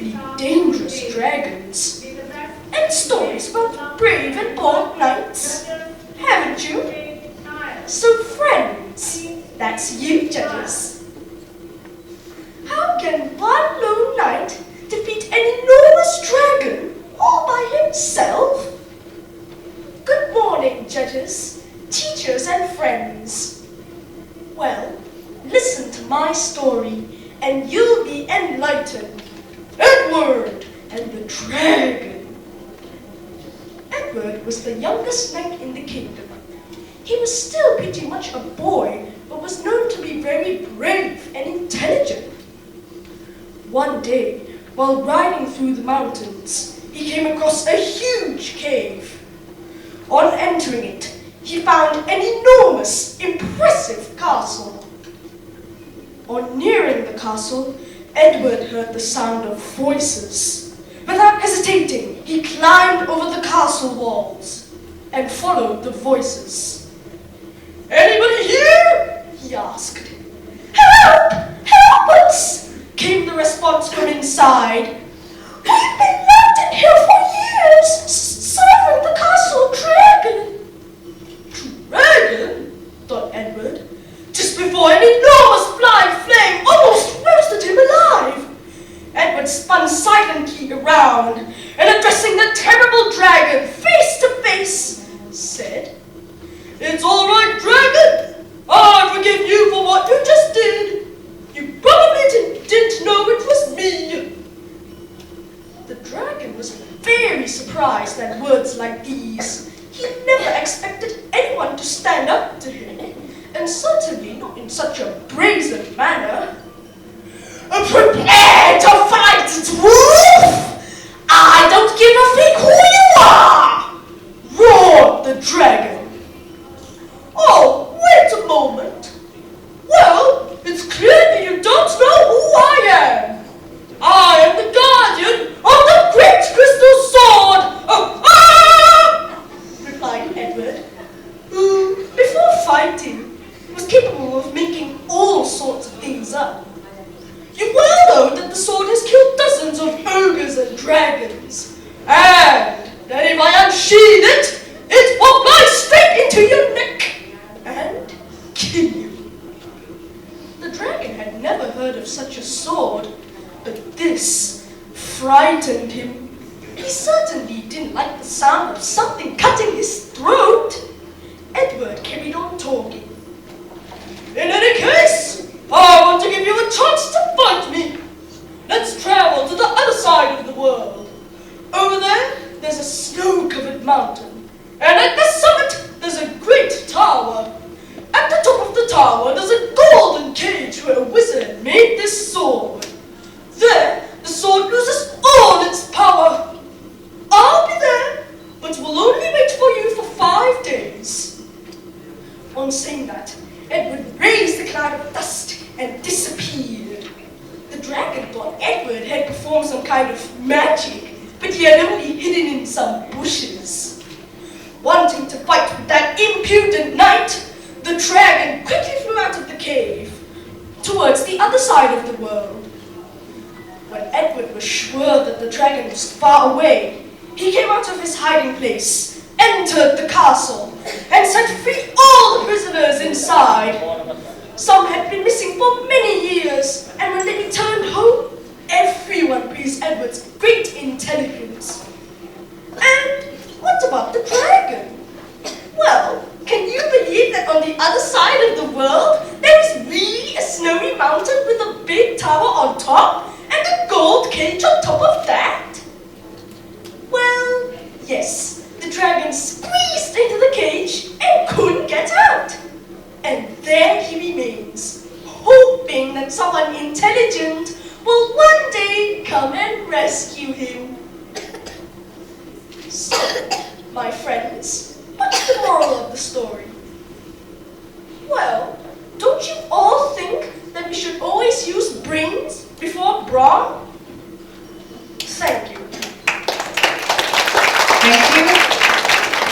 really dangerous dragons. And stories about brave and bold knights, haven't you? So friends, that's you judges. How can one lone knight defeat an enormous dragon all by himself? Good morning, judges, teachers, and friends. Well, listen to my story, and you'll be enlightened. Edward and the Dragon. Edward was the youngest knight in the kingdom. He was still pretty much a boy, but was known to be very brave and intelligent. One day, while riding through the mountains, he came across a huge cave. On entering it, he found an enormous, impressive castle. On nearing the castle, Edward heard the sound of voices. Without hesitating, he climbed over the castle walls and followed the voices. "Anybody here?" he asked. "Help! Help us!" came the response from inside. "We've been locked in here for years, serving the castle dragon." "Dragon?" thought Edward, just before an enormous flying flame almost roasted him alive. Edward spun silently around and, addressing the terrible dragon face to face, said, "It's all right, dragon. I forgive you for what you just did. You probably didn't know it was me." The dragon was very surprised at words like these. He never expected anyone to stand up to him, and certainly not in such a brazen manner. "Prepare to fight, wolf! I don't give a fig who you are!" roared the dragon. "Oh, wait a moment. Well, it's clear that you don't know who I am. I am the guardian of the great crystal sword! Replied Edward, who, before fighting, was capable of making all sorts of things up. "You well know that the sword has killed dozens of ogres and dragons, and that if I unsheathe it, it will fly straight into your neck and kill you." The dragon had never heard of such a sword, but this frightened him. He certainly didn't like the sound of something cutting his throat. Edward carried on talking. "In any case, I want to give you a chance to fight me. Let's travel to the other side of the world. Over there, there's a snow-covered mountain, and at the summit, there's a great tower. At the top of the tower, there's a golden cage where a wizard made this sword. There, the sword loses all its power. I'll be there, but will only wait for you for 5 days." On saying that, Edward raised a cloud of dust and disappeared. The dragon thought Edward had performed some kind of magic, but he had only hidden in some bushes. Wanting to fight with that impudent knight, the dragon quickly flew out of the cave towards the other side of the world. When Edward was sure that the dragon was far away, he came out of his hiding place, entered the castle, and set free all the prisoners inside. Some had been missing for many years, and when they returned home, everyone praised Edward's great intelligence. And what about the dragon? Well, can you believe that on the other side of the world, there is really a snowy mountain with a big tower on top and a gold cage on top of that? Well, yes, the dragon squeezed into the cage and couldn't get out. And there he remains, hoping that someone intelligent will one day come and rescue him. So, my friends, what's the moral of the story?